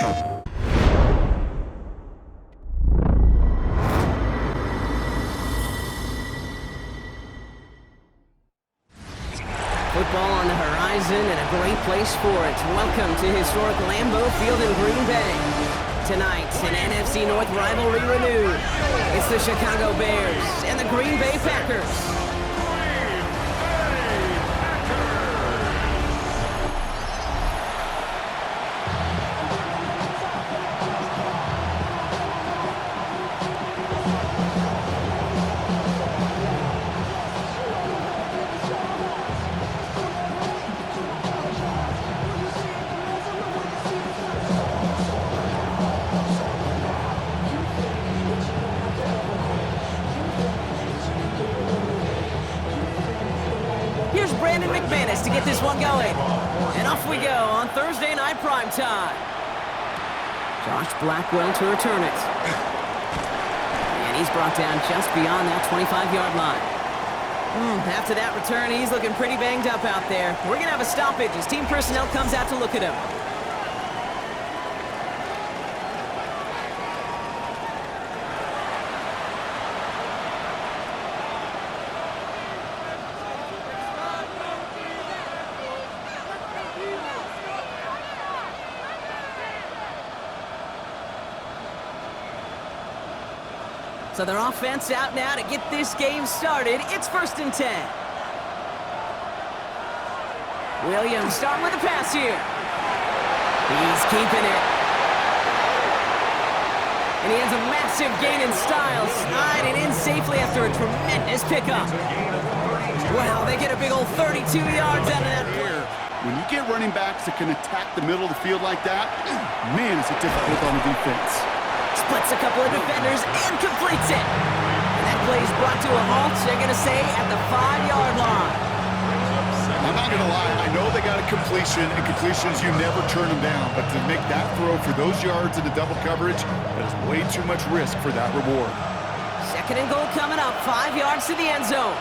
Football on the horizon and a great place for it. Welcome to historic Lambeau Field in Green Bay. Tonight, an NFC North rivalry renewed. It's the Chicago Bears and the Green Bay Packers. To get this one going. And off we go on Thursday night primetime. Josh Blackwell to return it. And he's brought down just beyond that 25-yard line. After that return, he's looking pretty banged up out there. We're going to have a stoppage as team personnel comes out to look at him. So their offense out now to get this game started. It's 1st and 10. Williams starting with a pass here. He's keeping it. And he has a massive gain in style, sliding in safely after a tremendous pickup. Wow, they get a big old 32 yards out of that play. When you get running backs that can attack the middle of the field like that, man, is it difficult on the defense. Splits a couple of defenders and completes it. And that play is brought to a halt, they're going to say, at the 5-yard line. I'm not going to lie, I know they got a completion, and completions, you never turn them down. But to make that throw for those yards in the double coverage, that is way too much risk for that reward. 2nd and goal coming up, 5 yards to the end zone.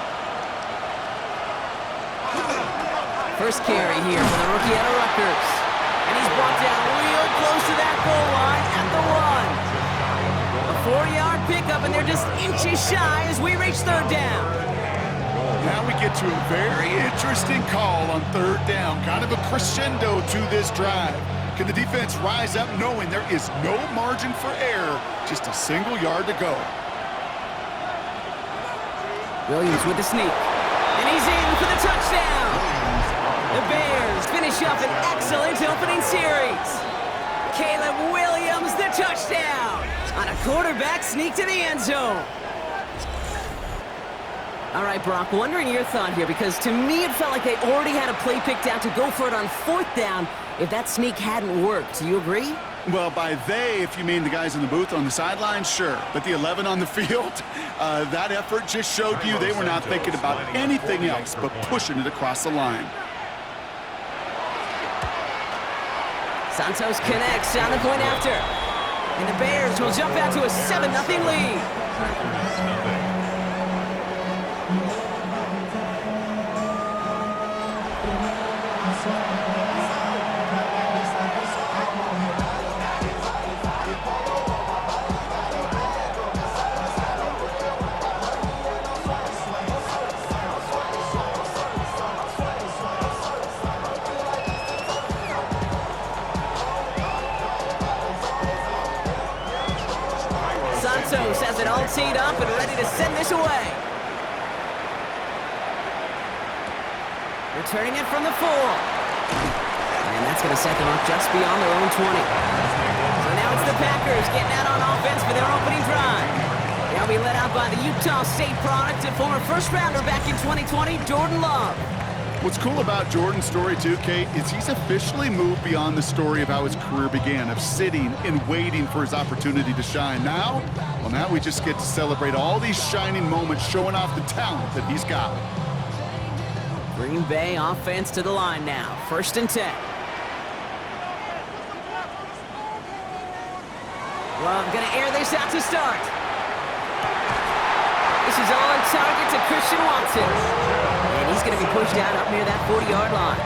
First carry here for the rookie out of Rutgers. And he's brought down real close to that goal line at the 1. 4-yard pickup, and they're just inches shy as we reach 3rd down. Now we get to a very interesting call on 3rd down. Kind of a crescendo to this drive. Can the defense rise up knowing there is no margin for error? Just a single yard to go. Williams with the sneak. And he's in for the touchdown. The Bears finish up an excellent opening series. Caleb Williams, the touchdown. On a quarterback sneak to the end zone. All right, Brock, wondering your thought here, because to me it felt like they already had a play picked out to go for it on 4th down if that sneak hadn't worked. Do you agree? Well, by they, if you mean the guys in the booth on the sideline, sure. But the 11 on the field, that effort just showed you they were not thinking about anything else but pushing it across the line. Santos connects on the point after. And the Bears will jump out to a 7-0 lead. Santos has it all teed up and ready to send this away. Returning it from the 4. And that's going to set them up just beyond their own 20. So now it's the Packers getting out on offense for their opening drive. They'll be led out by the Utah State product and former first-rounder back in 2020, Jordan Love. What's cool about Jordan's story, too, Kate, is he's officially moved beyond the story of how his career began, of sitting and waiting for his opportunity to shine. Now, well, now we just get to celebrate all these shining moments, showing off the talent that he's got. Green Bay offense to the line now. 1st and 10. Love going to air this out to start. This is all on target to Christian Watson. And he's going to be pushed out up near that 40-yard line.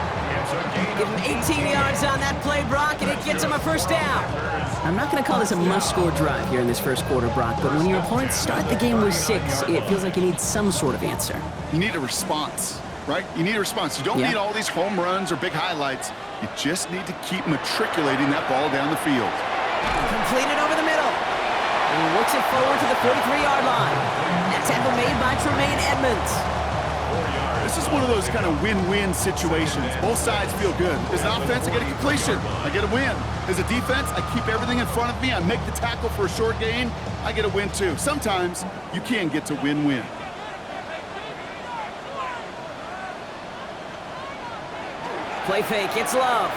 Give him 18 yards on that play, Brock, and it gets him a first down. I'm not going to call this a must-score drive here in this first quarter, Brock, but when your opponents start the game with 6, it feels like you need some sort of answer. You need a response, right? You need a response. You don't need all these home runs or big highlights. You just need to keep matriculating that ball down the field. Completed over the middle. And he works it forward to the 43-yard line. That tackle made by Tremaine Edmonds. This is one of those kind of win-win situations. Both sides feel good. As an offense, I get a completion. I get a win. As a defense, I keep everything in front of me. I make the tackle for a short gain. I get a win, too. Sometimes you can get to win-win. Play fake. It's Love.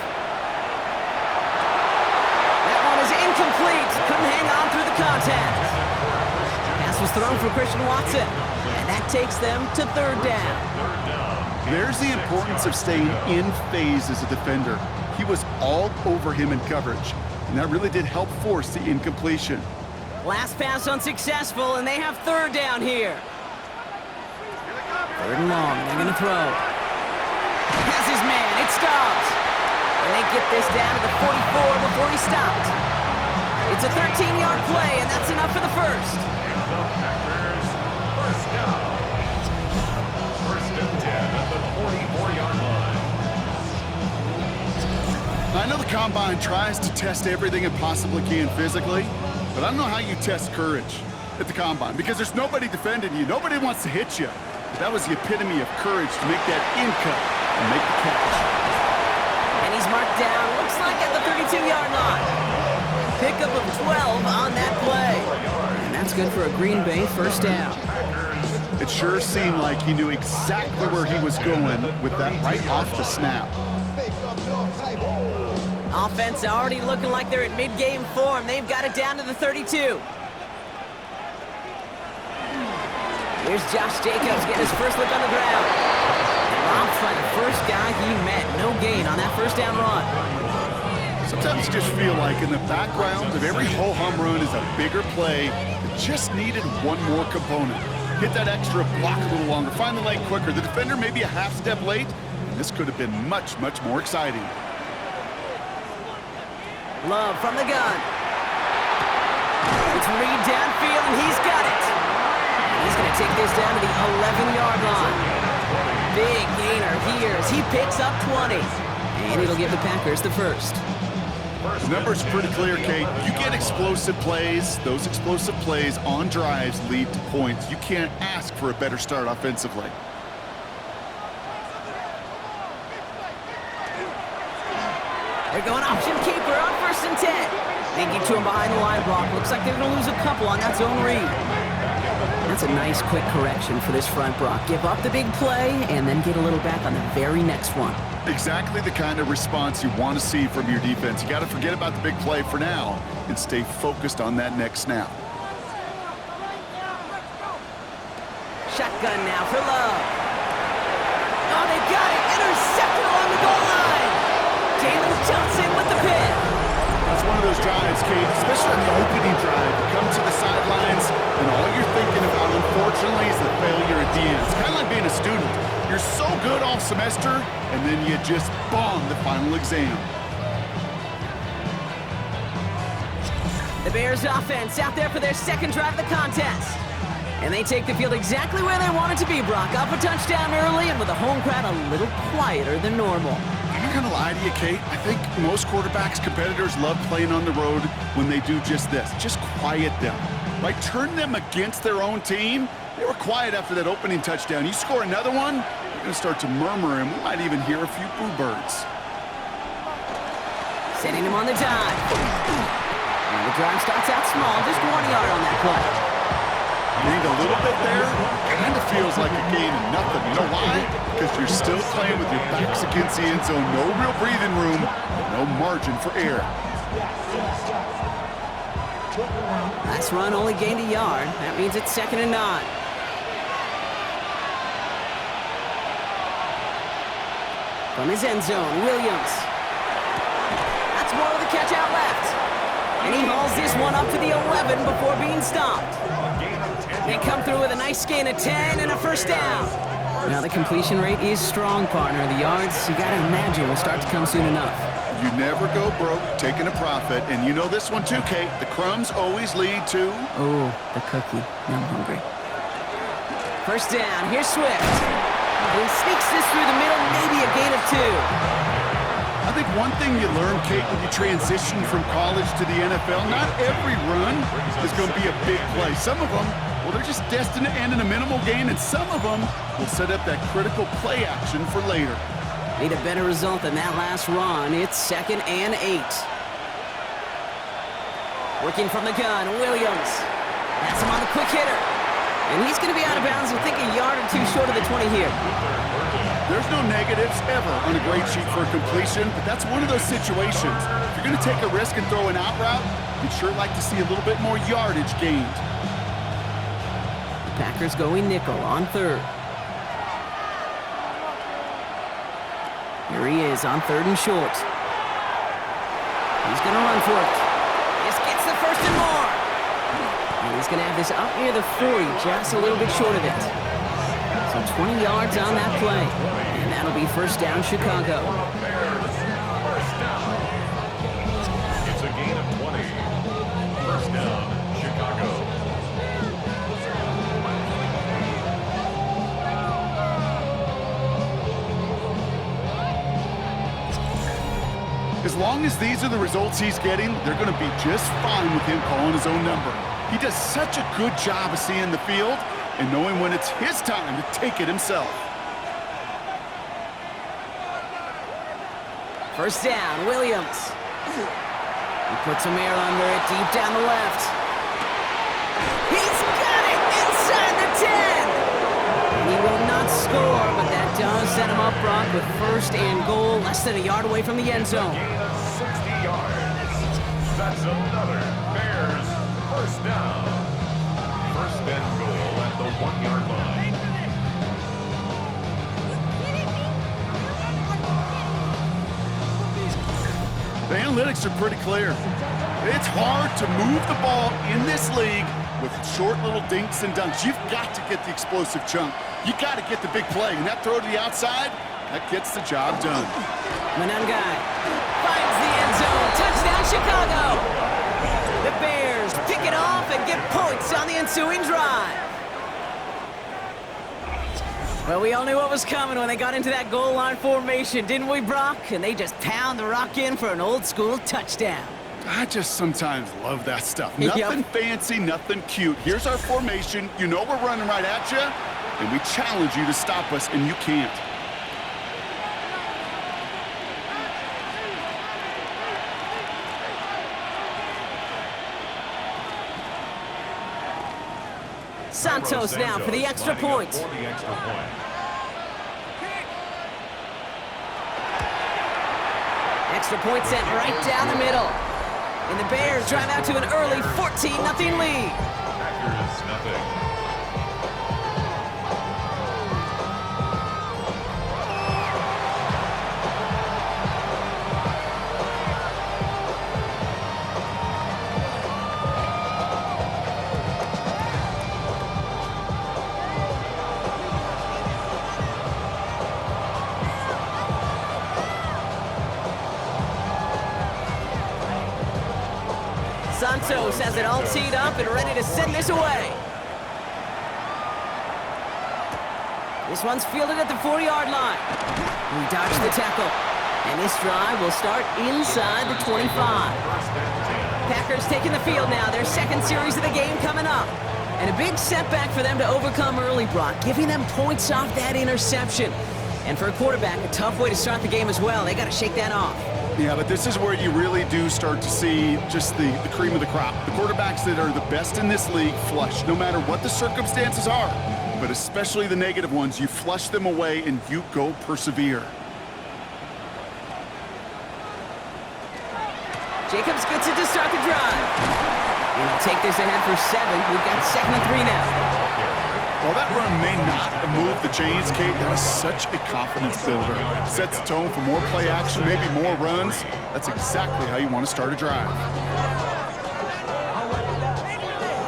That one is incomplete. Couldn't hang on through the contact. Pass was thrown for Christian Watson. And that takes them to third down. There's the importance of staying in phase as a defender. He was all over him in coverage, and that really did help force the incompletion. Last pass unsuccessful, and they have third down here. Third and long, they're going to throw. Has his man, it stops. And they get this down to the 44 before he stopped. It's a 13-yard play, and that's enough for the first. I know the Combine tries to test everything it possibly can physically, but I don't know how you test courage at the Combine because there's nobody defending you. Nobody wants to hit you. But that was the epitome of courage to make that in-cut and make the catch. And he's marked down, looks like at the 32-yard line. Pickup of 12 on that play. And that's good for a Green Bay first down. It sure seemed like he knew exactly where he was going with that right off the snap. Offense already looking like they're in mid-game form. They've got it down to the 32. Here's Josh Jacobs getting his first look on the ground. Robbed by the first guy he met. No gain on that first down run. Sometimes you just feel like in the background of every whole home run is a bigger play that just needed one more component. Hit that extra block a little longer, find the lane quicker. The defender may be a half step late, and this could have been much, much more exciting. Love from the gun. It's Reed downfield, and he's got it. He's going to take this down to the 11-yard line. Big gainer here as he picks up 20. And it'll give the Packers the first. The number's pretty clear, Kate. You get explosive plays. Those explosive plays on drives lead to points. You can't ask for a better start offensively. They're going option keeper on 1st and 10. They get to him behind the line block. Looks like they're going to lose a couple on that zone read. That's a nice quick correction for this front, Brock. Give up the big play and then get a little back on the very next one. Exactly the kind of response you want to see from your defense. You got to forget about the big play for now and stay focused on that next snap. Shotgun now for Love. Oh, they got it. Intercepted along the goal line. Jalen Johnson with the pick. It's one of those drives, Kate, especially on the opening drive. You come to the sidelines, and all you're thinking about, unfortunately, is the failure at the end. It's kind of like being a student. You're so good all semester, and then you just bomb the final exam. The Bears offense out there for their second drive of the contest. And they take the field exactly where they want it to be, Brock. Up a touchdown early and with a home crowd a little quieter than normal. I'm not going to lie to you, Kate. I think most quarterbacks, competitors love playing on the road when they do just this. Just quiet them, right? Turn them against their own team. They were quiet after that opening touchdown. You score another one, you're going to start to murmur, and we might even hear a few boo birds. Setting him on the dive. And the drive starts out small, just 1 yard on that play. Gained a little bit there. Kind of feels like a gain of nothing. You know why? Because you're still playing with your backs against the end zone. No real breathing room. No margin for error. Last run only gained a yard. That means it's 2nd and 9. From his end zone, Williams. That's more with the catch out left. And he hauls this one up to the 11 before being stopped. They come through with a nice gain of 10 and a first down. Now the completion rate is strong, partner. The yards, you got to imagine, will start to come soon enough. You never go broke taking a profit. And you know this one too, Kate. The crumbs always lead to... Oh, the cookie. Now I'm hungry. First down. Here's Swift. He sneaks this through the middle, maybe a gain of 2. I think one thing you learn, Kate, when you transition from college to the NFL, not every run is going to be a big play. Some of them, well, they're just destined to end in a minimal gain, and some of them will set up that critical play action for later. Need a better result than that last run. It's 2nd and 8. Working from the gun, Williams. That's him on the quick hitter. And he's going to be out of bounds, I think, a yard or 2 short of the 20 here. There's no negatives ever on a grade sheet for a completion, but that's one of those situations. If you're going to take a risk and throw an out route, you'd sure like to see a little bit more yardage gained. The Packers going nickel on 3rd. Here he is on 3rd and short. He's going to run for it. This gets the first and more. And he's going to have this up near the 40, just a little bit short of it. So 20 yards on that play. And that'll be first down, Chicago. It's a gain of 20. First down, Chicago. As long as these are the results he's getting, they're going to be just fine with him calling his own number. He does such a good job of seeing the field and knowing when it's his time to take it himself. First down, Williams. He puts some air under it, deep down the left. He's got it inside the 10. And he will not score, but that does set him up, Brock, with 1st and goal, less than a yard away from the end zone. Gain of 60 yards. That's another Bears first down. First and goal at the 1-yard line. The analytics are pretty clear. It's hard to move the ball in this league with short little dinks and dunks. You've got to get the explosive chunk. You got to get the big play. And that throw to the outside, that gets the job done. Manungai finds the end zone. Touchdown, Chicago. The Bears pick it off and get points on the ensuing drive. Well, we all knew what was coming when they got into that goal line formation, didn't we, Brock? And they just pound the rock in for an old-school touchdown. I just sometimes love that stuff. Nothing fancy, nothing cute. Here's our formation. You know we're running right at you, and we challenge you to stop us, and you can't. Santos now for the extra point. Extra point sent right down the middle. And the Bears drive out to an early 14-0 lead. Packers nothing. Santos has it all teed up and ready to send this away. This one's fielded at the 40-yard line. We dodged the tackle. And this drive will start inside the 25. Packers taking the field now. Their second series of the game coming up. And a big setback for them to overcome early, Brock, giving them points off that interception. And for a quarterback, a tough way to start the game as well. They got to shake that off. Yeah, but this is where you really do start to see just the cream of the crop. The quarterbacks that are the best in this league flush, no matter what the circumstances are. But especially the negative ones, you flush them away and you go persevere. Jacobs gets it to start the drive. And he'll take this ahead for 7. We've got 2nd and 3 now. While that run may not move the chains, Kate, that is such a confidence builder. Sets the tone for more play action, maybe more runs. That's exactly how you want to start a drive.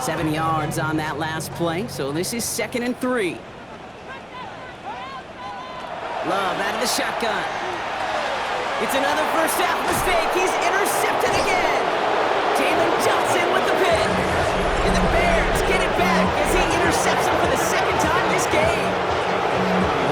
7 yards on that last play, so this is 2nd and 3. Love out of the shotgun. It's another first half mistake. He's intercepted again. Jalen Johnson with the pick. And the Bears get it back as he intercepts him for the second time this game.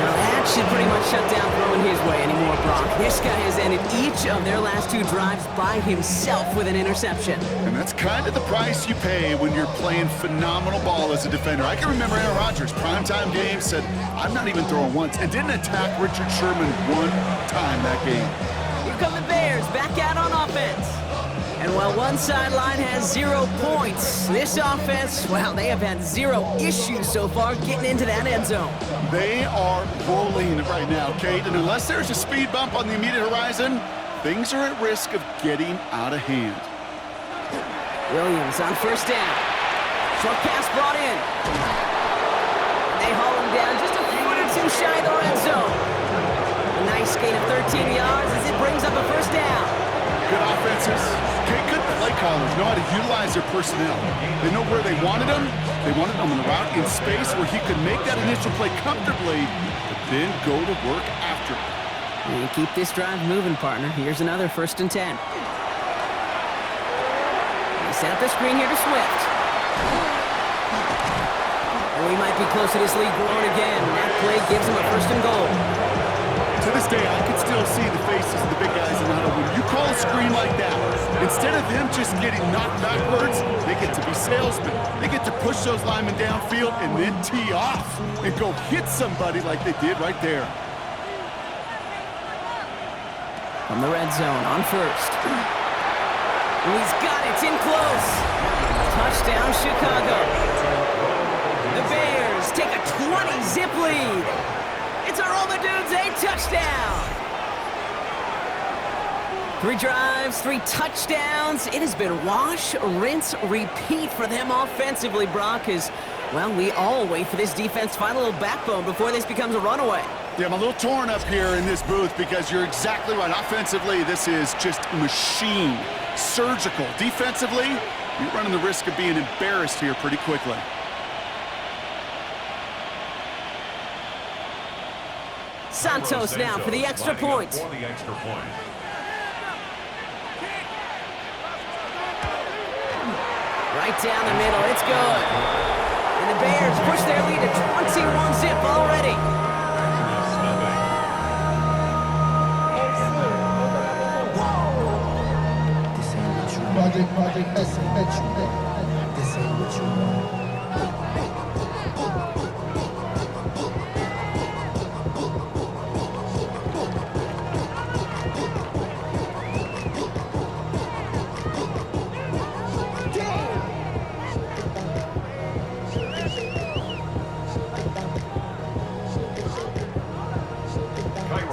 Well, that should pretty much shut down throwing his way anymore, Brock. This guy has ended each of their last 2 drives by himself with an interception. And that's kind of the price you pay when you're playing phenomenal ball as a defender. I can remember Aaron Rodgers, primetime game, said, I'm not even throwing once, and didn't attack Richard Sherman one time that game. Here come the Bears back out on offense. And while one sideline has 0 points, this offense, well, they have had 0 issues so far getting into that end zone. They are rolling right now, Kate, and unless there's a speed bump on the immediate horizon, things are at risk of getting out of hand. Williams on first down. Short pass brought in. They haul him down just a foot or 2 shy of the red zone. A nice gain of 13 yards as it brings up a first down. Good offenses. Kate, good play callers know how to utilize their personnel. They know where they wanted them. They wanted them on the route in space where he could make that initial play comfortably, but then go to work after it. You keep this drive moving, partner. Here's another 1st and 10. They set up the screen here to Swift. And we might be close to this lead growing again. That play gives him a 1st and goal. To this day, I can still see the faces of the big guys in the huddle. When you call a screen like that, instead of them just getting knocked backwards, they get to be salesmen. They get to push those linemen downfield and then tee off and go hit somebody like they did right there. From the red zone on first. And he's got it. It's in close. Touchdown, Chicago. The Bears take a 20-zip lead. It's our All the Dudes, a touchdown. 3 drives, 3 touchdowns. It has been wash, rinse, repeat for them offensively, Brock, as, well, we all wait for this defense to find a little backbone before this becomes a runaway. Yeah, I'm a little torn up here in this booth because you're exactly right. Offensively, this is just machine, surgical. Defensively, you're running the risk of being embarrassed here pretty quickly. Santos now for the extra point. Right down the middle, it's good. And the Bears push their lead to 21-zip already. Project S, this ain't what you want.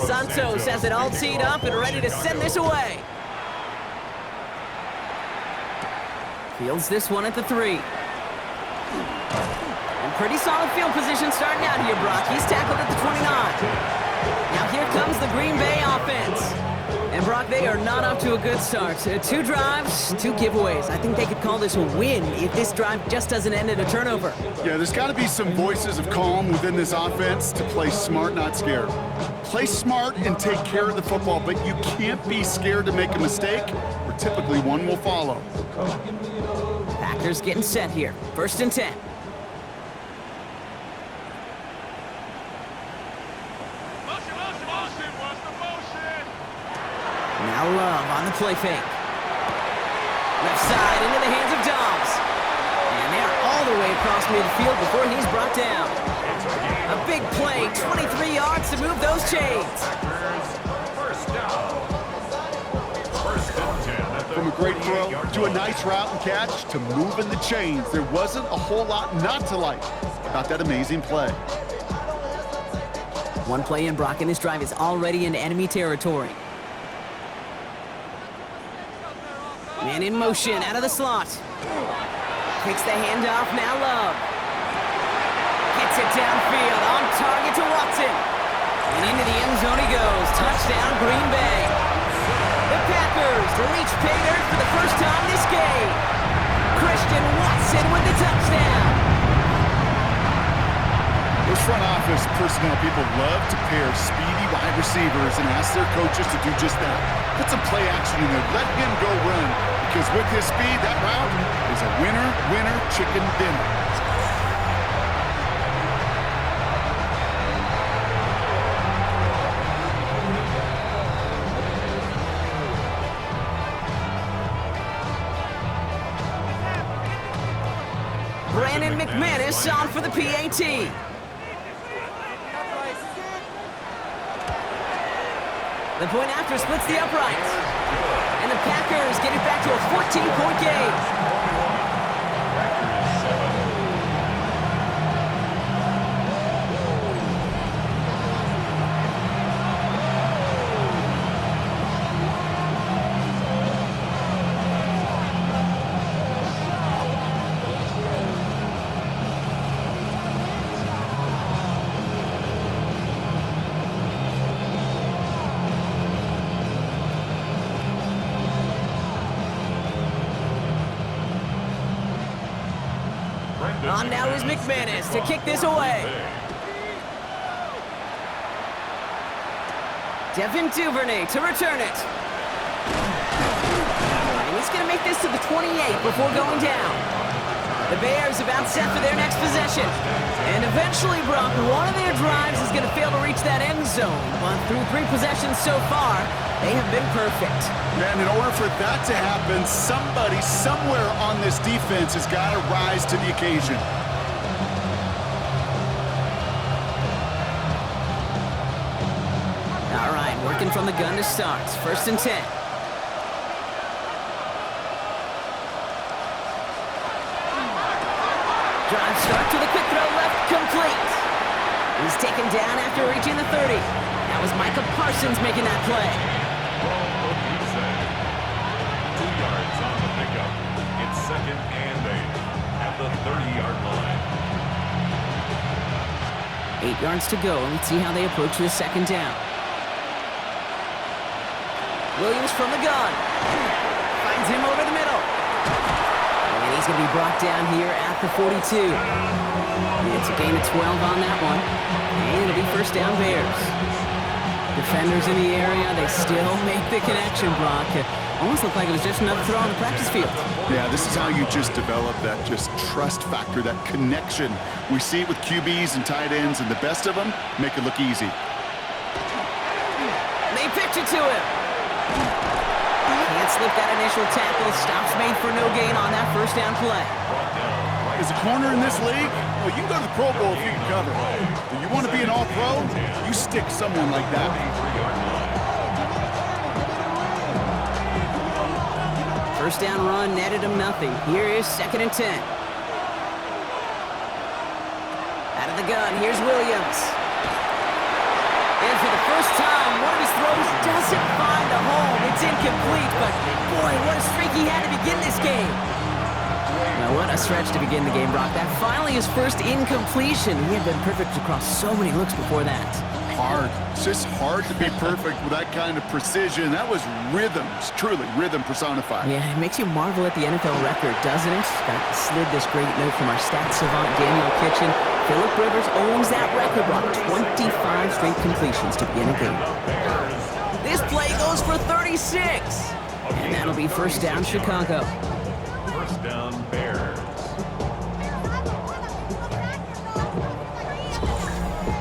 Santos has it all teed up and ready to send this away. Fields this one at the 3. And pretty solid field position starting out here, Brock. He's tackled at the 29. Now here comes the Green Bay offense. And Brock, they are not off to a good start. 2 drives, 2 giveaways. I think they could call this a win if this drive just doesn't end in a turnover. Yeah, there's got to be some voices of calm within this offense to play smart, not scared. Play smart and take care of the football, but you can't be scared to make a mistake, or typically one will follow. Packers getting set here. 1st and 10. Now Love on the play fake. Left side into the hands of Dobbs. And they're all the way across midfield before he's brought down. A big play, 23 yards to move those chains. From a great throw to a nice route and catch to moving the chains. There wasn't a whole lot not to like about that amazing play. One play in, Brock, and this drive is already into enemy territory. Man in motion, out of the slot. Takes the handoff, now Love. Gets it downfield, on target to Watson. And into the end zone he goes. Touchdown, Green Bay. The Packers reach pay dirt for the first time this game. Christian Watson with the touchdown. Those front office personnel people love to pair speedy wide receivers and ask their coaches to do just that. Put some play action in there. Let him go run. Because with his speed, that route is a winner, winner, chicken dinner. Brandon McManus on for the PAT. The point after splits the uprights. And the Packers get it back to a 14-point game. On now is McManus to kick this away. Devin Duvernay to return it. And he's going to make this to the 28 before going down. The Bears about set for their next possession. And eventually, Brock, one of their drives is going to fail to reach that end zone. But through 3 possessions so far, they have been perfect. Man, in order for that to happen, somebody somewhere on this defense has got to rise to the occasion. All right, working from the gun to start. 1st and 10. Drive start to the quick throw left, complete. He's taken down after reaching the 30. That was Micah Parsons making that play. 2 yards on the pickup. It's 2nd and 8 at the 30-yard line. 8 yards to go. Let's see how they approach this 2nd down. Williams from the gun. Finds him over the middle. And he's going to be brought down here at the 42. It's a gain of 12 on that one. And it'll be 1st down Bears. Defenders in the area, they still make the connection, Brock. It almost looked like it was just another throw on the practice field. Yeah, this is how you just develop that just trust factor, that connection. We see it with QBs and tight ends, and the best of them make it look easy. They pitch it to him. Can't slip that initial tackle. Stops made for no gain on that 1st down play. As a corner in this league, well, you can go to the Pro Bowl if you can cover. Do you want to be an all-pro? You stick someone like that. 1st down run netted him nothing. Here is 2nd and 10. Out of the gun, here's Williams. And for the first time, one of his throws doesn't find a home. It's incomplete, but boy, what a streak he had to begin this game. Now, what a stretch to begin the game, Brock. That finally his first incompletion. He had been perfect across so many looks before that. Hard. It's just hard to be perfect with that kind of precision. That was rhythm. It's truly rhythm personified. Yeah, it makes you marvel at the NFL record, doesn't it? Got slid this great note from our stats savant, Daniel Kitchen. Phillip Rivers owns that record, Brock. 25 straight completions to begin a game. This play goes for 36. And that'll be 1st down Chicago. 1st down Bears.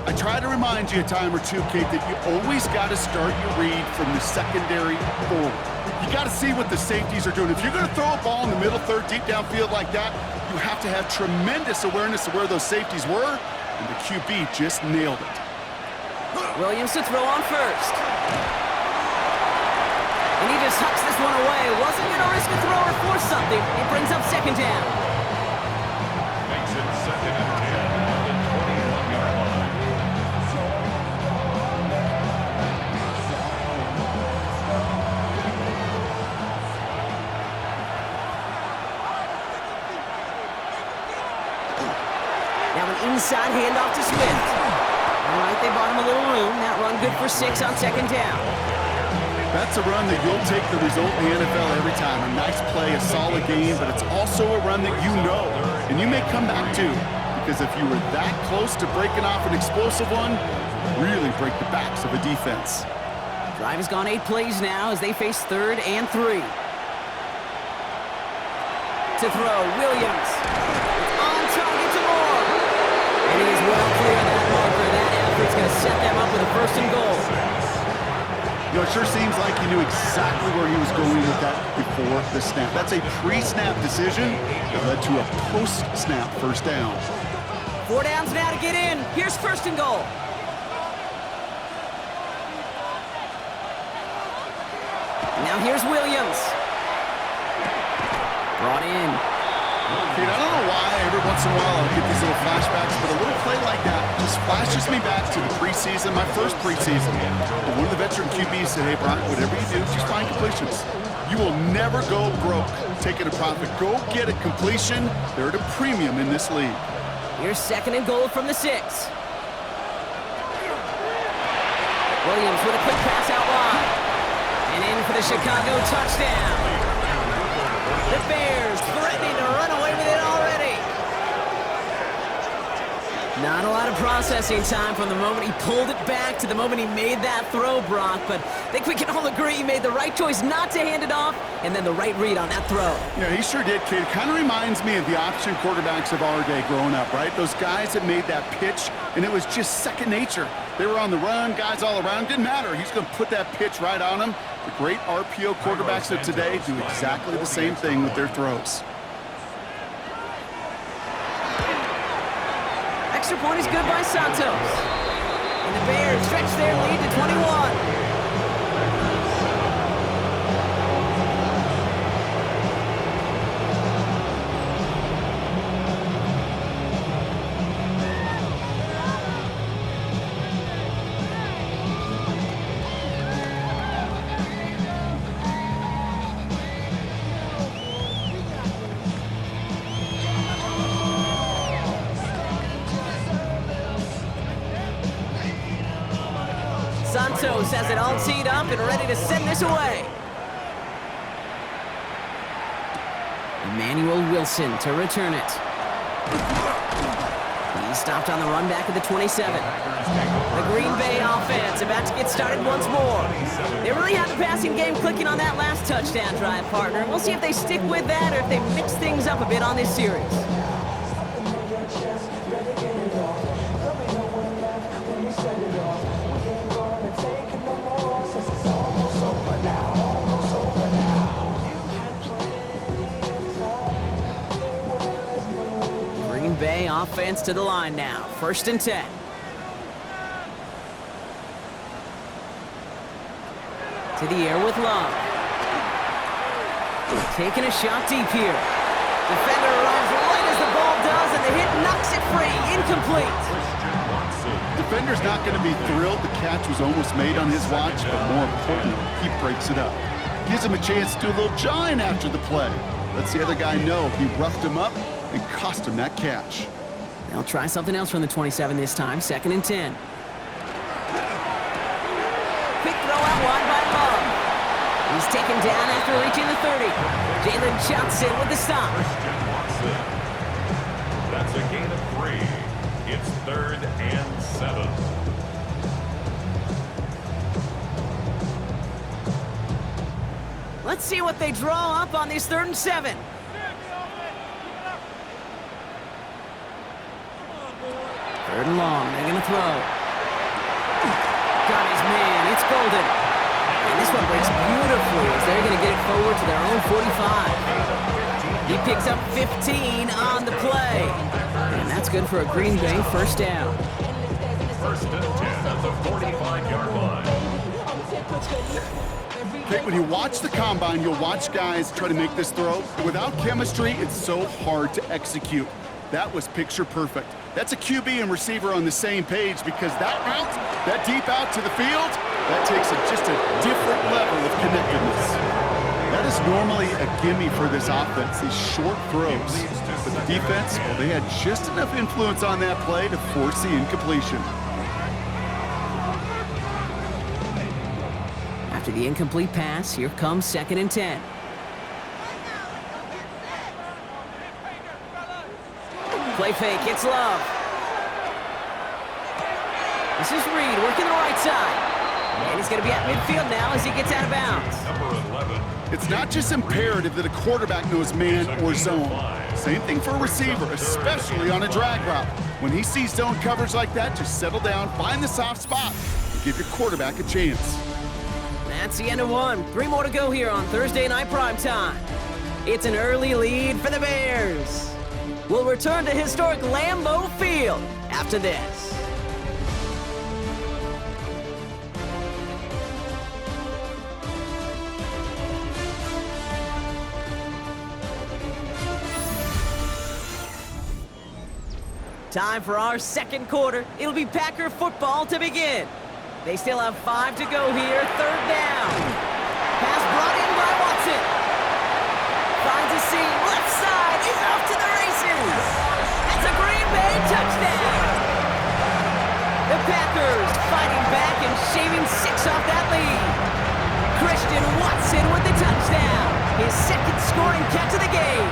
I try to remind you a time or two, Kate, that you always got to start your read from the secondary forward. You got to see what the safeties are doing. If you're going to throw a ball in the middle third, deep downfield like that, you have to have tremendous awareness of where those safeties were, and the QB just nailed it. Williams to throw on 1st. And he just hucks this one away. Wasn't going to risk a throw or force something. It brings up 2nd down. Makes it 2nd and 10 on the 21-yard line. Now an inside handoff to Smith. All right, they bought him a little room. That run good for 6 on 2nd down. That's a run that you'll take the result in the NFL every time. A nice play, a solid game, but it's also a run that you know, and you may come back to because if you were that close to breaking off an explosive one, really break the backs of a defense. Drive has gone 8 plays now as they face 3rd and 3. To throw, Williams. It's on target to Moore. And he is well clear of that marker. That effort's going to set them up with a 1st and goal. You know, it sure seems like he knew exactly where he was going with that before the snap. That's a pre-snap decision that led to a post-snap 1st down. 4 downs now to get in. Here's 1st and goal. Now here's Williams. Brought in. Kate, I don't know why every once in a while I'll get these little flashbacks, but a little play like that just flashes me back to the preseason, my first preseason. And one of the veteran QBs said, hey, Brian, whatever you do, just find completions. You will never go broke taking a profit. Go get a completion. They're at a premium in this league. Here's 2nd and goal from the 6. Williams with a quick pass out wide. And in for the Chicago touchdown. The Bears threatening to run away with it already. Not a lot of processing time from the moment he pulled it back to the moment he made that throw, Brock, but I think we can all agree he made the right choice not to hand it off, and then the right read on that throw. Yeah, he sure did, kid. It kind of reminds me of the option quarterbacks of our day growing up, right? Those guys that made that pitch, and it was just second nature. They were on the run, guys all around. Didn't matter. He's going to put that pitch right on them. The great RPO quarterbacks of today do exactly the same thing with their throws. Extra point is good by Santos. And the Bears stretch their lead to 21. Santos has it all teed up and ready to send this away. Emmanuel Wilson to return it. He's stopped on the run back at the 27. The Green Bay offense about to get started once more. They really had the passing game clicking on that last touchdown drive, partner. We'll see if they stick with that or if they mix things up a bit on this series. Green Bay offense to the line now. 1st and 10. To the air with Love. Taking a shot deep here. Defender arrives right as the ball does, and the hit knocks it free. Incomplete. Defender's not going to be thrilled the catch was almost made on his watch, but more importantly, he breaks it up. Gives him a chance to do a little jawing after the play. Lets the other guy know he roughed him up and cost him that catch. They'll try something else from the 27 this time. 2nd and 10. Quick throw out wide by Love. He's taken down after reaching the 30. Jalen Johnson with the stop. That's a gain of 3. It's 3rd and 7. Let's see what they draw up on these 3rd and 7. Third and long, they're going to throw. Got his man, it's Golden. And this one breaks beautifully as they're going to get it forward to their own 45. He picks up 15 on the play. And that's good for a Green Bay 1st down. 1st and 10 at the 45-yard line. Okay, when you watch the combine, you'll watch guys try to make this throw. Without chemistry, it's so hard to execute. That was picture perfect. That's a QB and receiver on the same page because that route, that deep out to the field, that takes just a different level of connectedness. That is normally a gimme for this offense, these short throws. But the defense, well, they had just enough influence on that play to force the incompletion. After the incomplete pass, here comes 2nd and 10. Play fake, it's Love. This is Reed working the right side. And he's going to be at midfield now as he gets out of bounds. Number 11. It's not just imperative that a quarterback knows man or zone. Same thing for a receiver, especially on a drag route. When he sees zone coverage like that, just settle down, find the soft spot, and give your quarterback a chance. That's the end of one. 3 more to go here on Thursday night primetime. It's an early lead for the Bears. We'll return to historic Lambeau Field after this. Time for our second quarter. It'll be Packer football to begin. They still have 5 to go here. 3rd down. Pass brought in by Watson. Finds a seam. Left side. He's off to the races. That's a Green Bay touchdown. The Packers fighting back and shaving 6 off that lead. Christian Watson with the touchdown. His 2nd scoring catch of the game.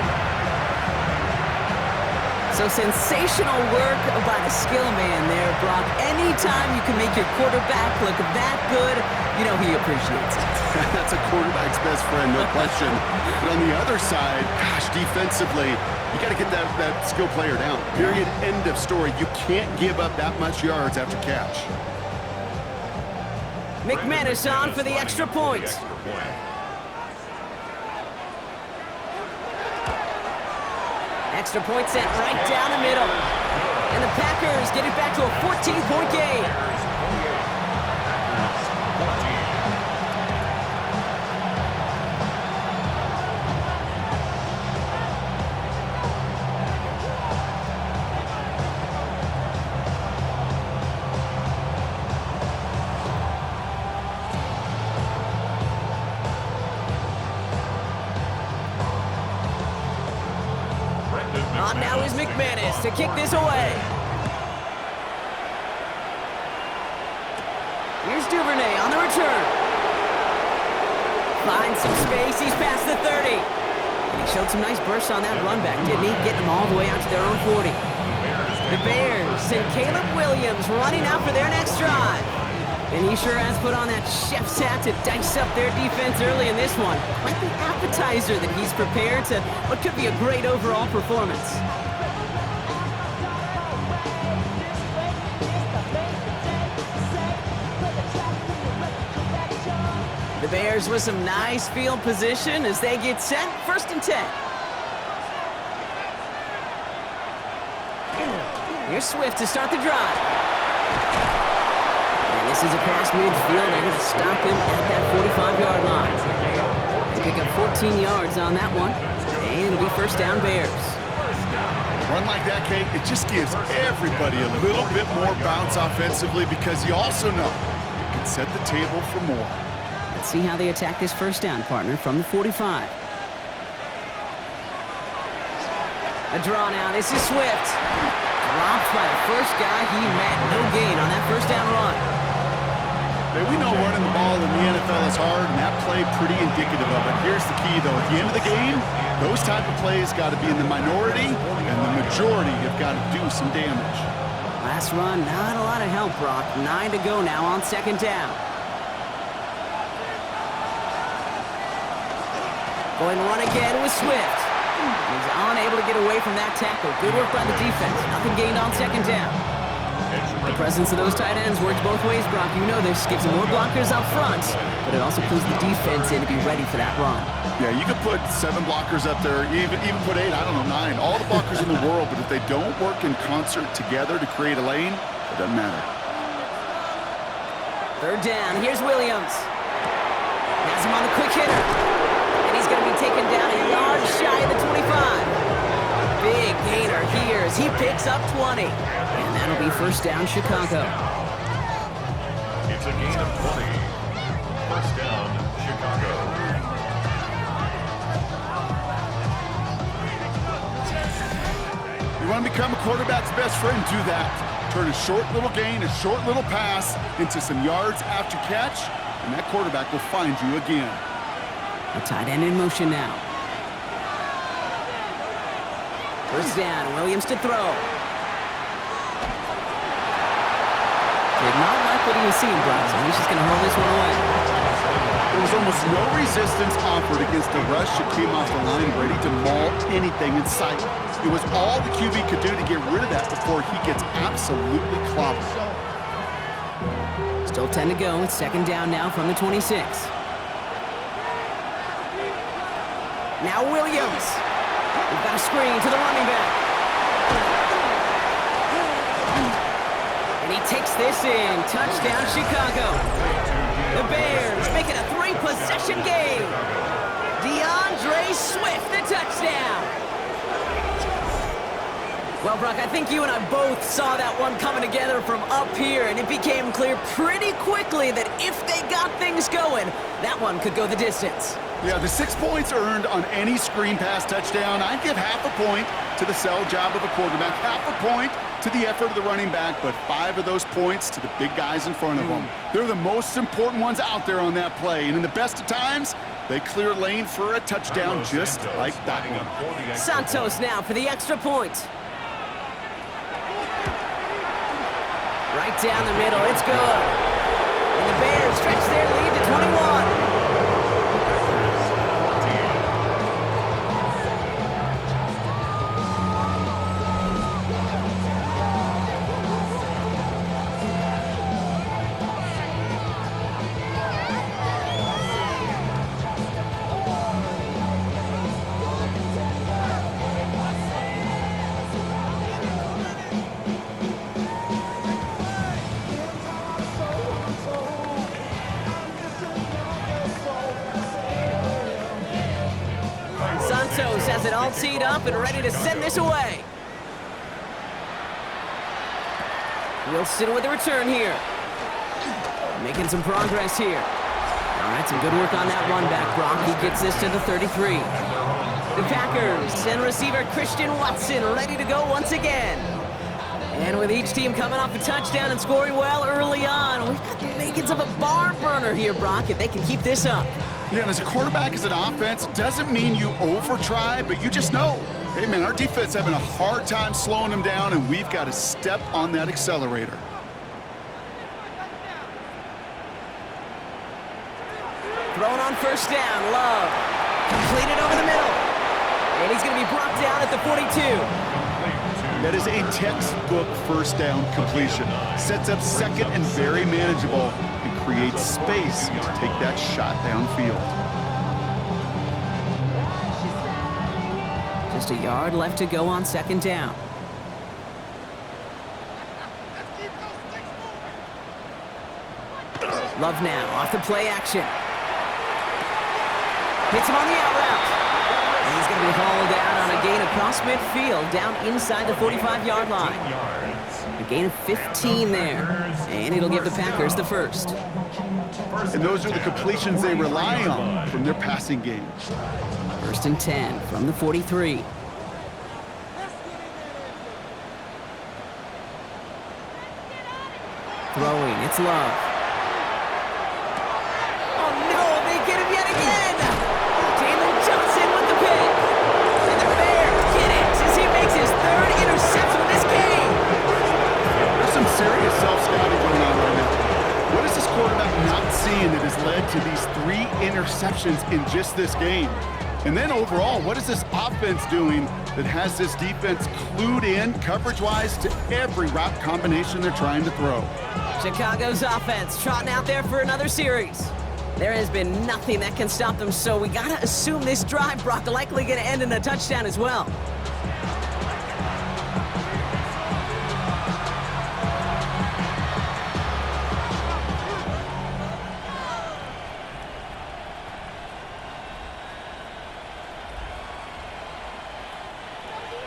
So sensational work by the skill man there, Brock. Anytime you can make your quarterback look that good, you know he appreciates it. That's a quarterback's best friend, no question. But on the other side, gosh, defensively, you got to get that skill player down. Period, end of story. You can't give up that much yards after catch. McManus on for the extra point. Extra point sent right down the middle. And the Packers get it back to a 14-point game. On now is McManus to kick this away. Here's Duvernay on the return. Finds some space, he's past the 30. And he showed some nice bursts on that run back, didn't he? Getting them all the way out to their own 40. The Bears send Caleb Williams running out for their next drive. And he sure has put on that chef's hat to dice up their defense early in this one. Quite the appetizer that he's prepared to what could be a great overall performance. The Bears with some nice field position as they get set. 1st and 10. Here's Swift to start the drive. And this is across midfield. They're going to stop him at that 45-yard line. They pick up 14 yards on that one. And it'll be 1st down Bears. Run like that, Kate, it just gives everybody a little bit more bounce offensively because you also know it can set the table for more. Let's see how they attack this 1st down, partner, from the 45. A draw now. This is Swift. Dropped by the first guy he met. No gain on that 1st down run. Hey, we know running the ball in the NFL is hard, and that play pretty indicative of it. Here's the key, though. At the end of the game, those type of plays got to be in the minority, and the majority have got to do some damage. Last run, not a lot of help, Brock. 9 to go now on 2nd down. Going to run again with Swift. He's unable to get away from that tackle. Good work by the defense. Nothing gained on 2nd down. The presence of those tight ends works both ways, Brock. You know this. Gives them more blockers up front, but it also pulls the defense in to be ready for that run. Yeah, you could put 7 blockers up there, even put 8, I don't know, 9. All the blockers in the world, but if they don't work in concert together to create a lane, it doesn't matter. 3rd down. Here's Williams. Has him on the quick hitter. And he's going to be taken down a yard shy of the 25. Big gainer here as he picks up 20. And that'll be 1st down Chicago. It's a gain of 20. 1st down, Chicago. You want to become a quarterback's best friend, do that. Turn a short little gain, a short little pass into some yards after catch, and that quarterback will find you again. A tight end in motion now. First down, Williams to throw. Did not like what he was seeing, Brock, so he's just going to hold this one away. There was almost no resistance offered against a rush that came off the line ready to maul anything in sight. It was all the QB could do to get rid of that before he gets absolutely clobbered. Still 10 to go. It's second down now from the 26. Now Williams. We've got a screen to the running back. And he takes this in. Touchdown, Chicago. The Bears make it a 3-possession game. DeAndre Swift, the touchdown. Well, Brock, I think you and I both saw that one coming together from up here, and it became clear pretty quickly that if they got things going, that one could go the distance. Yeah, the 6 points earned on any screen pass touchdown. I'd give half a point to the sell job of a quarterback, half a point to the effort of the running back, but 5 of those points to the big guys in front of them. They're the most important ones out there on that play, and in the best of times, they clear lane for a touchdown just like that one. Santos now for the extra point. Right down the middle, it's good. And the Bears stretch their lead to 21. Santos has it all teed up and ready to send this away. Wilson with the return here. Making some progress here. All right, some good work on that run back, Brock. He gets this to the 33. The Packers send receiver Christian Watson ready to go once again. And with each team coming off a touchdown and scoring well early on, we've got the makings of a barn burner here, Brock, if they can keep this up. Yeah, and as a quarterback, as an offense, doesn't mean you over-try, but you just know, hey, man, our defense having a hard time slowing them down, and we've got to step on that accelerator. Thrown on first down, Love. Completed over the middle. And he's going to be brought down at the 42. That is a textbook first down completion. Sets up second and very manageable and creates space to take that shot downfield. Just a yard left to go on second down. Love now off the play action. Hits him on the out route. And he's going to be hauled out on a gain across midfield down inside the 45-yard line. A gain of 15 there. And it'll give the Packers the first. And those are the completions they rely on from their passing game. First and 10 from the 43. Throwing, it's Love. Serious self-scouting going on right now. What is this quarterback not seeing that has led to these 3 interceptions in just this game? And then overall, what is this offense doing that has this defense clued in coverage-wise to every route combination they're trying to throw? Chicago's offense trotting out there for another series. There has been nothing that can stop them, so we got to assume this drive, Brock, likely going to end in a touchdown as well.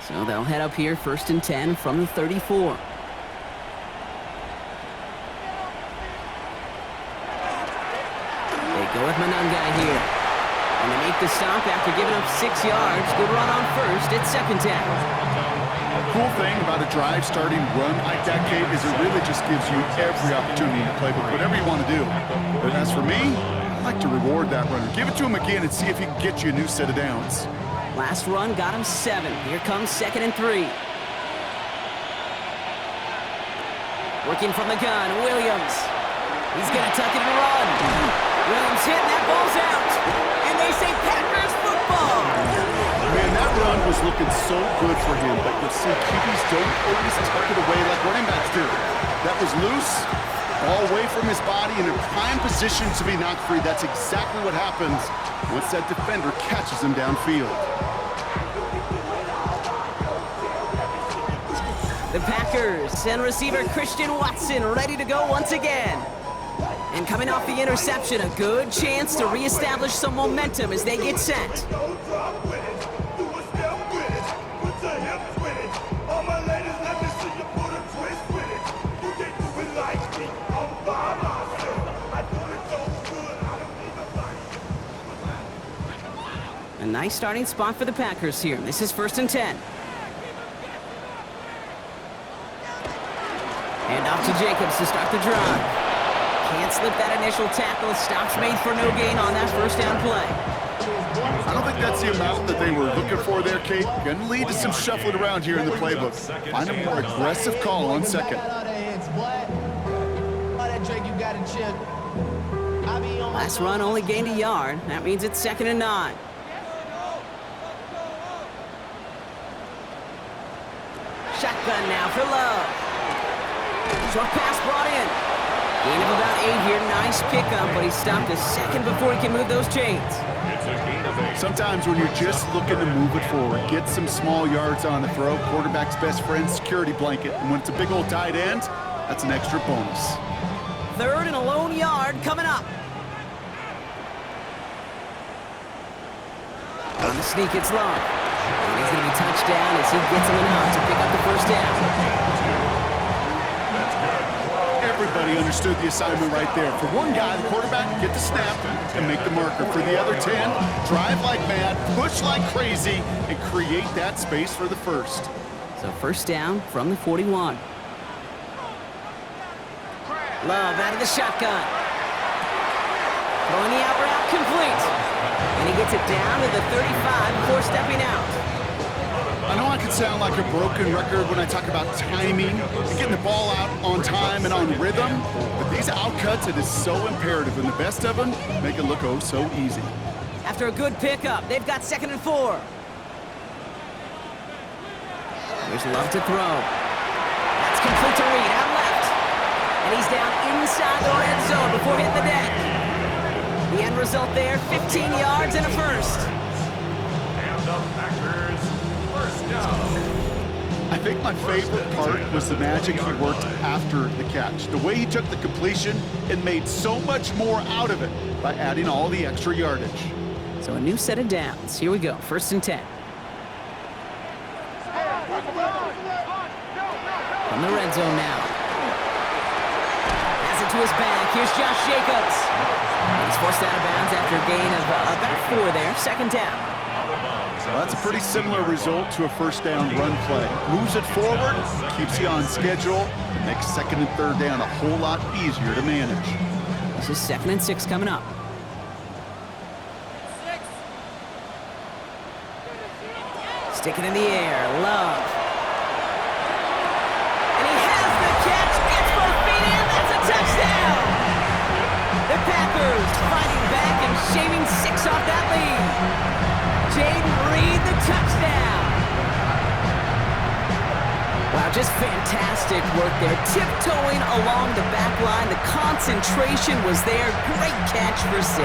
So they'll head up here, first and 10 from the 34. They go with Manungai here. And they make the stop after giving up 6 yards. Good run on first. It's second down. The cool thing about a drive starting run like that, Kate, is it really just gives you every opportunity to play with whatever you want to do. But as for me, I like to reward that runner. Give it to him again and see if he can get you a new set of downs. Last run got him 7. Here comes 2nd and 3. Working from the gun, Williams. He's going to tuck it and run. Williams hit, and that ball's out. And they say Packers football. Man, that run was looking so good for him, but you'll see QBs don't always tuck it away like running backs do. That was loose, all away from his body in a prime position to be knocked free. That's exactly what happens once that defender catches him downfield. The Packers send receiver Christian Watson ready to go once again. And coming off the interception, a good chance to reestablish some momentum as they get set. A nice starting spot for the Packers here. This is 1st and 10. Hand off to Jacobs to start the drive. Can't slip that initial tackle. Stops made for no gain on that 1st down play. I don't think that's the amount that they were looking for there, Kate. Going to lead to some shuffling around here in the playbook. Find a more aggressive call on 2nd. Last run only gained a yard. That means it's 2nd and 9. Shotgun now for Love. Short pass brought in. Gain of about 8 here. Nice pickup, but he stopped a second before he can move those chains. Sometimes when you're just looking to move it forward, get some small yards on the throw, quarterback's best friend, security blanket. And when it's a big old tight end, that's an extra bonus. 3rd and a lone yard coming up. On the sneak, it's Love. And he's going to be touched down as he gets him enough to pick up the 1st down. Everybody understood the assignment right there. For one guy, the quarterback, get the snap and make the marker. For the other 10, drive like mad, push like crazy, and create that space for the 1st. So 1st down from the 41. Love out of the shotgun. Throwing the out route complete. And he gets it down to the 35 before stepping out. I know I can sound like a broken record when I talk about timing and getting the ball out on time and on rhythm, but these outcuts, it is so imperative, and the best of them make it look oh so easy. After a good pickup, they've got 2nd and 4. There's Love to throw. That's complete to Reed, out left. And he's down inside the red zone before hitting the deck. The end result there, 15 yards and a 1st. And the Packers, 1st down. I think my favorite part was the magic he worked after the catch. The way he took the completion and made so much more out of it by adding all the extra yardage. So a new set of downs. Here we go, 1st and 10. From the red zone now. Has it to his back. Here's Josh Jacobs. He's forced out of bounds after a gain of about 4 there. 2nd down. Well, that's a pretty similar result to a 1st down run play. Moves it forward, keeps you on schedule, and makes 2nd and 3rd down a whole lot easier to manage. This is 2nd and 6 coming up. Stick it in the air. Love. And he has the catch. Gets both feet in. That's a touchdown. The Packers fighting back and shaving 6 off that lead. Jaden Reed, the touchdown. Wow, just fantastic work there. Tiptoeing along the back line. The concentration was there. Great catch for 6.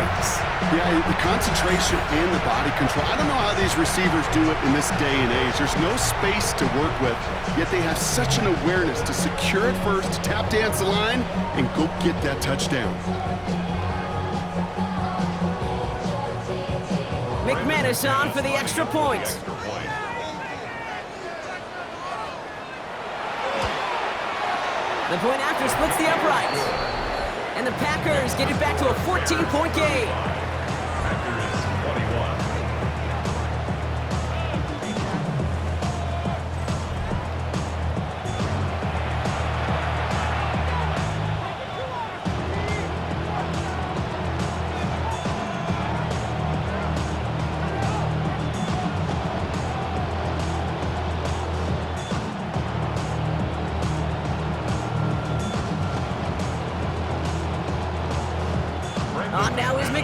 Yeah, the concentration and the body control. I don't know how these receivers do it in this day and age. There's no space to work with, yet they have such an awareness to secure it first, tap dance the line, and go get that touchdown. McManus on for the extra point. The point after splits the uprights. And the Packers get it back to a 14-point game. Packers 21.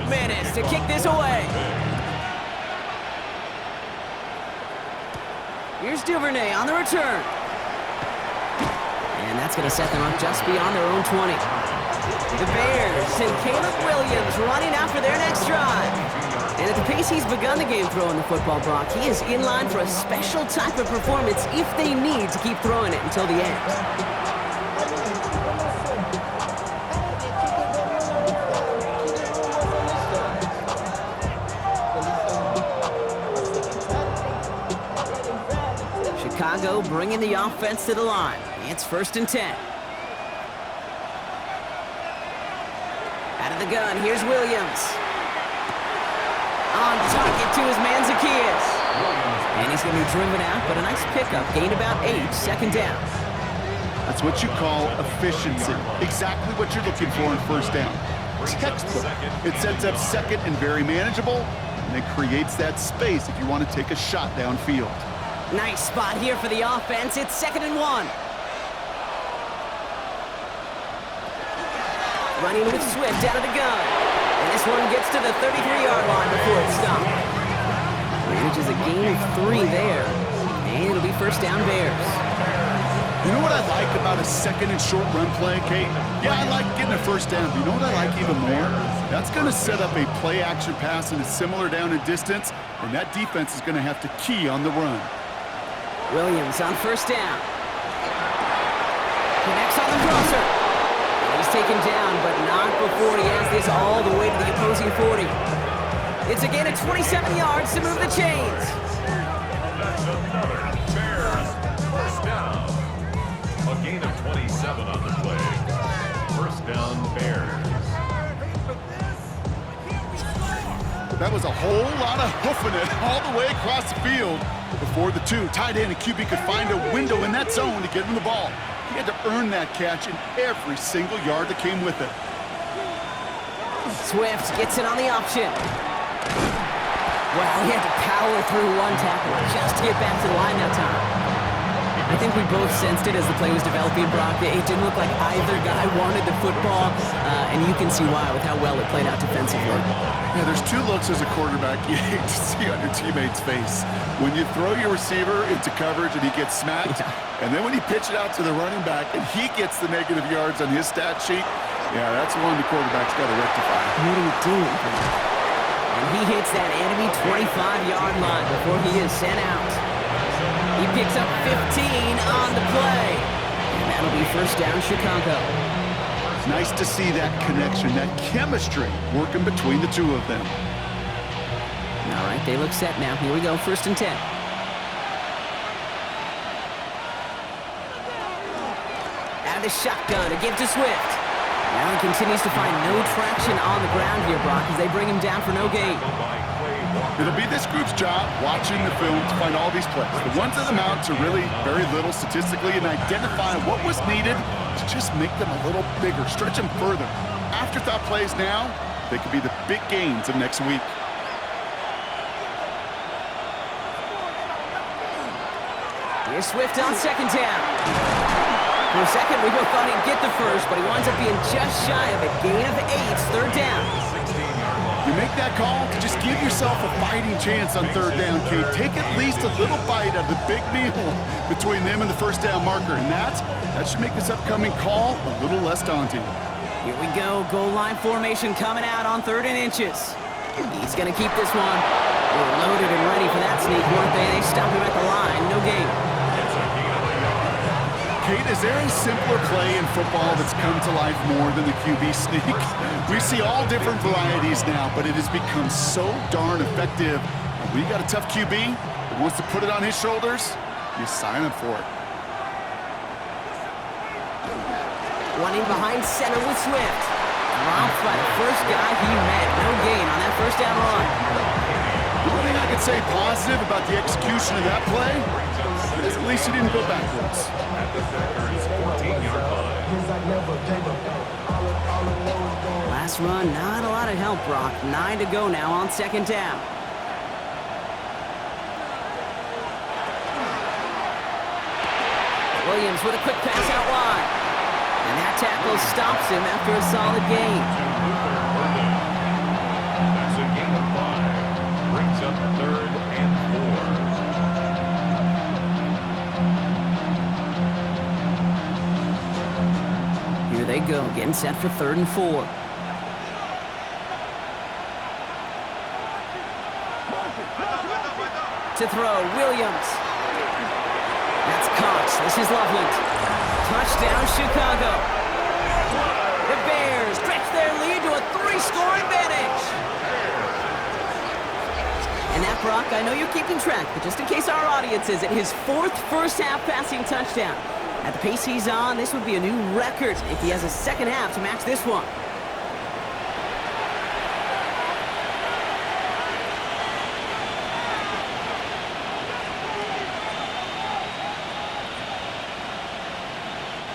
minutes to kick this away. Here's Duvernay on the return. And that's going to set them up just beyond their own 20. The Bears and Caleb Williams running out for their next drive. And at the pace he's begun the game throwing the football, Brock, he is in line for a special type of performance if they need to keep throwing it until the end. Chicago bringing the offense to the line. It's 1st and 10. Out of the gun, here's Williams. On target to his man Zacchaeus. And he's going to be driven out, but a nice pickup. Gain about 8, 2nd down. That's what you call efficiency. Exactly what you're looking for in 1st down. Textbook. It sets up 2nd and very manageable, and it creates that space if you want to take a shot downfield. Nice spot here for the offense. It's 2nd and 1. Running with Swift out of the gun. And this one gets to the 33-yard line before it's stopped. Manages a gain of 3 there. And it'll be 1st down Bears. You know what I like about a 2nd and short run play, Kate? Yeah, I like getting a 1st down. But you know what I like even more? That's going to set up a play-action pass in a similar down and distance, and that defense is going to have to key on the run. Williams on 1st down. Connects on the crosser. He's taken down, but not before he has this all the way to the opposing 40. It's a gain of 27 yards to move the chains. That's another Bears 1st down. A gain of 27 on the play. 1st down Bears. That was a whole lot of hoofing it all the way across the field before the tight end and QB could find a window in that zone to get him the ball. He had to earn that catch in every single yard that came with it. Swift gets it on the option. Well, he had to power through one tackle just to get back to the line that time. I think we both sensed it as the play was developing, Brock. It didn't look like either guy wanted the football, and you can see why with how well it played out defensively. Yeah, there's 2 looks as a quarterback you hate to see on your teammate's face. When you throw your receiver into coverage and he gets smacked, and then when you pitch it out to the running back and he gets the negative yards on his stat sheet, yeah, that's one the quarterback's got to rectify. What are you doing? And he hits that enemy 25-yard line before he is sent out. He picks up 15 on the play. And that'll be 1st down Chicago. It's nice to see that connection, that chemistry working between the 2 of them. All right, they look set now. Here we go, 1st and 10. Out of the shotgun to give to Swift. Now he continues to find no traction on the ground here, Brock, as they bring him down for no gain. It'll be this group's job watching the film to find all these plays. The ones that amount to really very little statistically and identify what was needed to just make them a little bigger, stretch them further. Afterthought plays now, they could be the big gains of next week. Here's Swift on 2nd down. For a second, we both thought he'd get the first, but he winds up being just shy of a gain of 8, 3rd down. You make that call to just give yourself a fighting chance on 3rd down, Kate. Take at least a little bite out of the big meal between them and the 1st down marker, and that should make this upcoming call a little less daunting. Here we go, goal line formation coming out on 3rd and inches. He's going to keep this one. We're loaded and ready for that sneak, weren't they? They stop him at the line, no gain. Kate, is there a simpler play in football that's come to life more than the QB sneak? We see all different varieties now, but it has become so darn effective. When you got a tough QB that wants to put it on his shoulders, you sign up for it. Running behind center with Swift. Dropped by the first guy he met. No gain on that 1st down run. The only thing I could say positive about the execution of that play is at least he didn't go backwards. Last run, not a lot of help, Brock. 9 to go now on 2nd down. Williams with a quick pass out wide. And that tackle stops him after a solid gain. they go, getting set for 3rd and 4. To throw, Williams. That's Cox. This is Loveland. Touchdown, Chicago. The Bears stretch their lead to a 3-score advantage. And that, Brock, I know you're keeping track, but just in case our audience isn't, his 4th first-half passing touchdown. At the pace he's on, this would be a new record if he has a second half to match this one.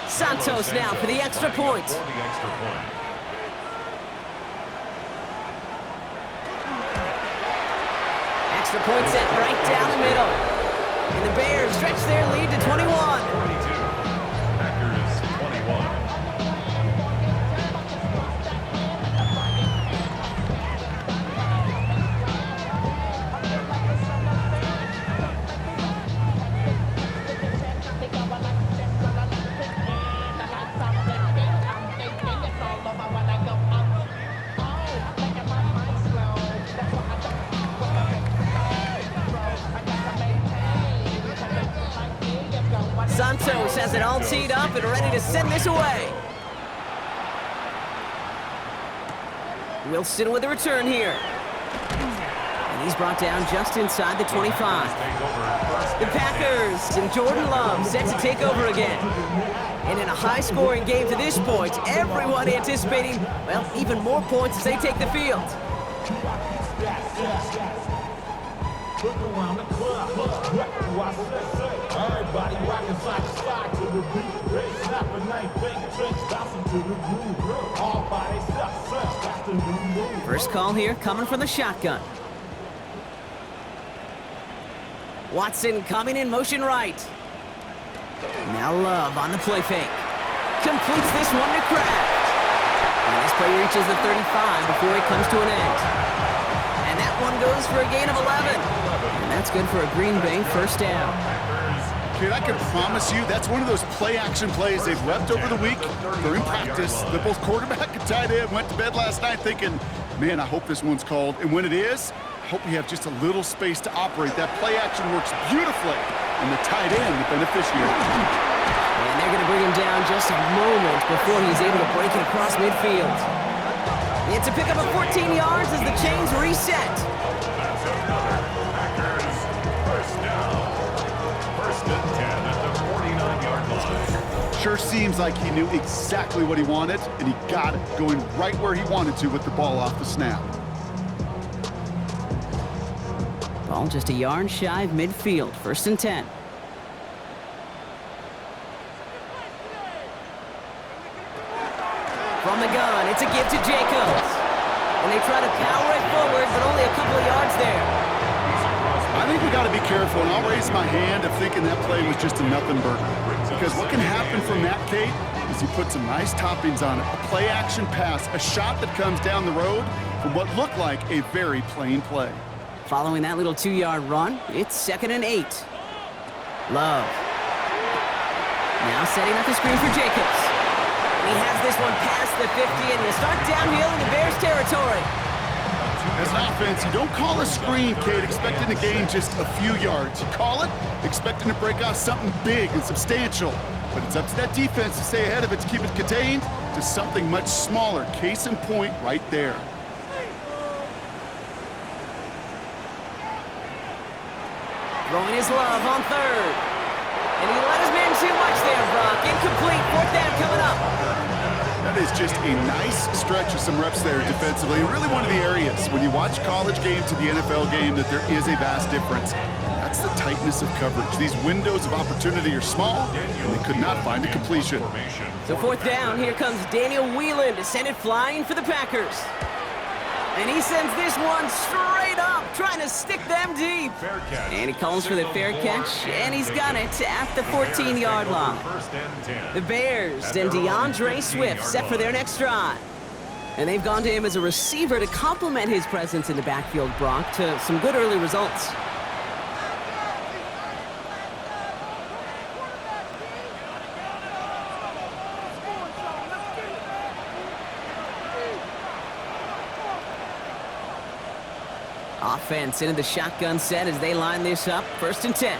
Santos now for the extra point. Extra point set right down the middle. And the Bears stretch their lead to 21. 42. Packers 21. Santos has it all teed up and ready to send this away. Wilson with a return here. And he's brought down just inside the 25. The Packers and Jordan Love set to take over again. And in a high-scoring game to this point, everyone anticipating, well, even more points as they take the field. Look around the club, what do I say? Everybody rocking side to side to the beat. Ready, snap a night, bang, drinks, bouncing to the groove. All body stuff, that's the new move. First call here coming from the shotgun. Watson coming in motion right. Now Love on the play fake. Completes this one to Kraft. And this play reaches the 35 before it comes to an end. And that one goes for a gain of 11. And that's good for a Green Bay first down. Kid, I can promise you that's one of those play-action plays they've left over the week. They're in practice. The both quarterback and tight end went to bed last night thinking, man, I hope this one's called. And when it is, I hope we have just a little space to operate. That play-action works beautifully. And the tight end, the beneficiary. And they're going to bring him down just a moment before he's able to break it across midfield. It's a pickup of 14 yards as the chains reset. That's another Packers first down. 1st and 10 at the 49-yard line. Sure seems like he knew exactly what he wanted, and he got it, going right where he wanted to with the ball off the snap. Ball just a yard shy of midfield. 1st and 10. From the gun, it's a give to Jacobs. And they try to power it forward, but only a couple of yards there. I think we got to be careful, and I'll raise my hand of thinking that play was just a nothing burger. Because what can happen from that, Kate, is he puts some nice toppings on it. A play-action pass, a shot that comes down the road from what looked like a very plain play. Following that little 2-yard run, it's 2nd and 8. Love. Now setting up the screen for Jacobs. And he has this one past the 50 and will start downhill in the Bears territory. As an offense, you don't call a screen, Kate, expecting to gain just a few yards. You call it expecting to break off something big and substantial. But it's up to that defense to stay ahead of it, to keep it contained to something much smaller. Case in point right there. Throwing his Love on 3rd. And he let his man too much there, Brock. Incomplete. 4th down coming up. That is just a nice stretch of some reps there defensively. Really one of the areas, when you watch college game to the NFL game, that there is a vast difference. That's the tightness of coverage. These windows of opportunity are small, and they could not find a completion. So 4th down, here comes Daniel Whelan to send it flying for the Packers. And he sends this one straight up, trying to stick them deep. And he calls for the fair catch, and he's got it at the 14-yard line. The Bears and DeAndre Swift set for their next drive. And they've gone to him as a receiver to complement his presence in the backfield, Brock, to some good early results. Offense into the shotgun set as they line this up. 1st and 10.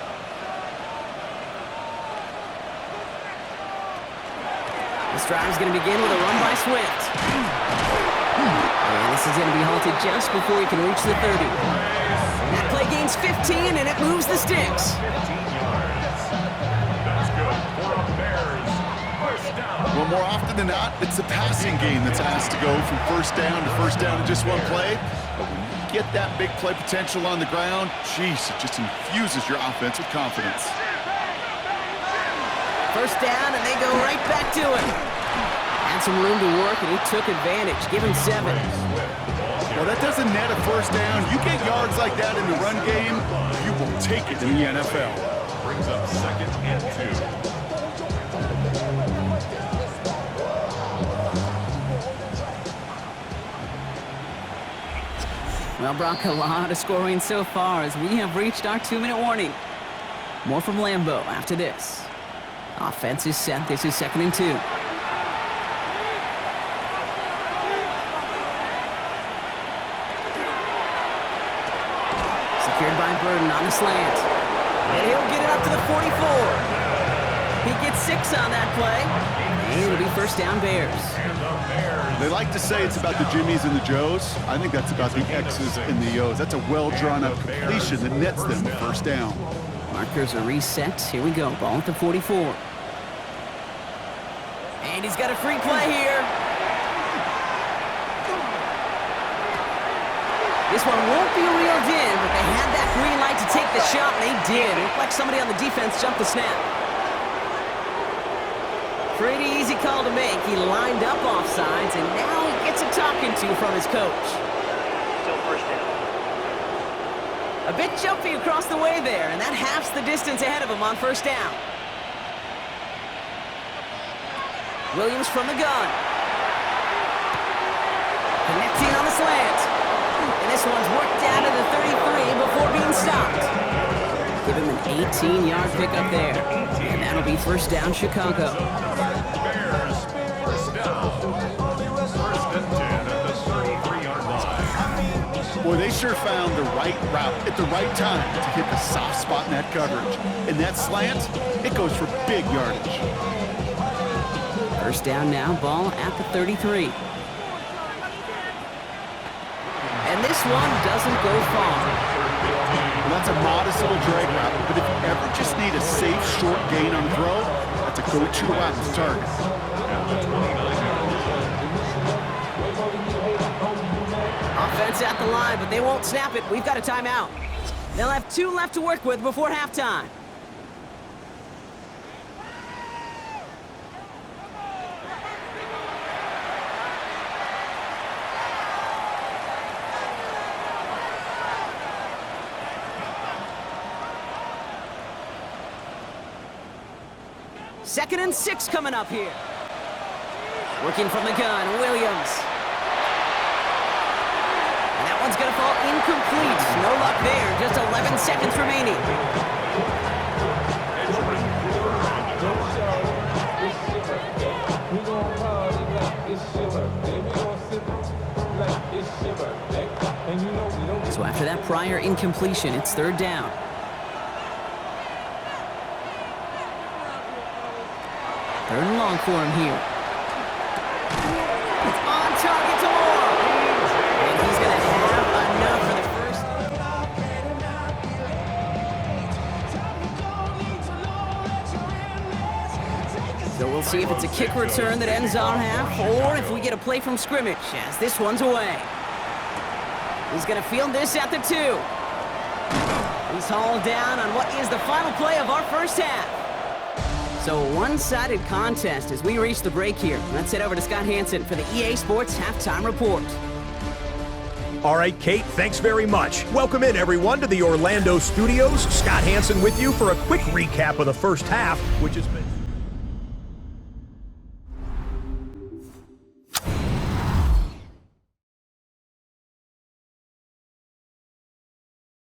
This drive is going to begin with a run by Swift. And this is going to be halted just before he can reach the 30. That play gains 15, and it moves the sticks. 15 yards. That's good for a Bears first down. Well, more often than not, it's the passing game that's asked to go from first down in just one play. But when you get that big play potential on the ground, geez, it just infuses your offense with confidence. 1st down, and they go right back to him. Had some room to work, and he took advantage. Give him 7. Well, that doesn't net a 1st down. You get yards like that in the run game, you will take it in the NFL. Brings up 2nd and 2. Well, Brock, a lot of scoring so far as we have reached our 2-minute warning. More from Lambeau after this. Offense is set. This is 2nd and 2. Secured by Burden on the slant. And he'll get it up to the 44. He gets 6 on that play. And it'll be 1st down Bears. They like to say it's about the Jimmies and the Joes. I think that's about the X's and the O's. That's a well-drawn-up completion that nets them the 1st down. Markers are reset. Here we go. Ball at the 44. And he's got a free play here. This one won't be reeled in, but they had that green light to take the shot, and they did. It looked like somebody on the defense jumped the snap. Pretty easy call to make. He lined up offsides, and now he gets a talking to from his coach. Still 1st down. A bit jumpy across the way there, and that halves the distance ahead of him on 1st down. Williams from the gun. Connecting on the slant. And this one's worked down to the 33 before being stopped. Give him an 18-yard pickup there. And that'll be 1st down Chicago. Bears first down. 1st and 10 at the 33-yard line. Boy, they sure found the right route at the right time to hit the soft spot in that coverage. And that slant, it goes for big yardage. 1st down now, ball at the 33. And this one doesn't go far. Well, that's a modest little drag route, but if you ever just need a safe, short gain on the throw, that's a go-to route to target. Offense at the line, but they won't snap it. We've got a timeout. They'll have 2 left to work with before halftime. Second and 6 coming up here. Working from the gun, Williams. And that one's going to fall incomplete. No luck there. Just 11 seconds remaining. So after that prior incompletion, it's 3rd down. Third and long for him here. It's on target to Moore. And he's going to have enough for the first. So we'll see if it's a kick return that ends our half, or if we get a play from scrimmage, as this one's away. He's going to field this at the 2. He's hauled down on what is the final play of our first half. So a one-sided contest as we reach the break here. Let's head over to Scott Hansen for the EA Sports Halftime Report. All right, Kate, thanks very much. Welcome in, everyone, to the Orlando studios. Scott Hansen with you for a quick recap of the first half, which has been...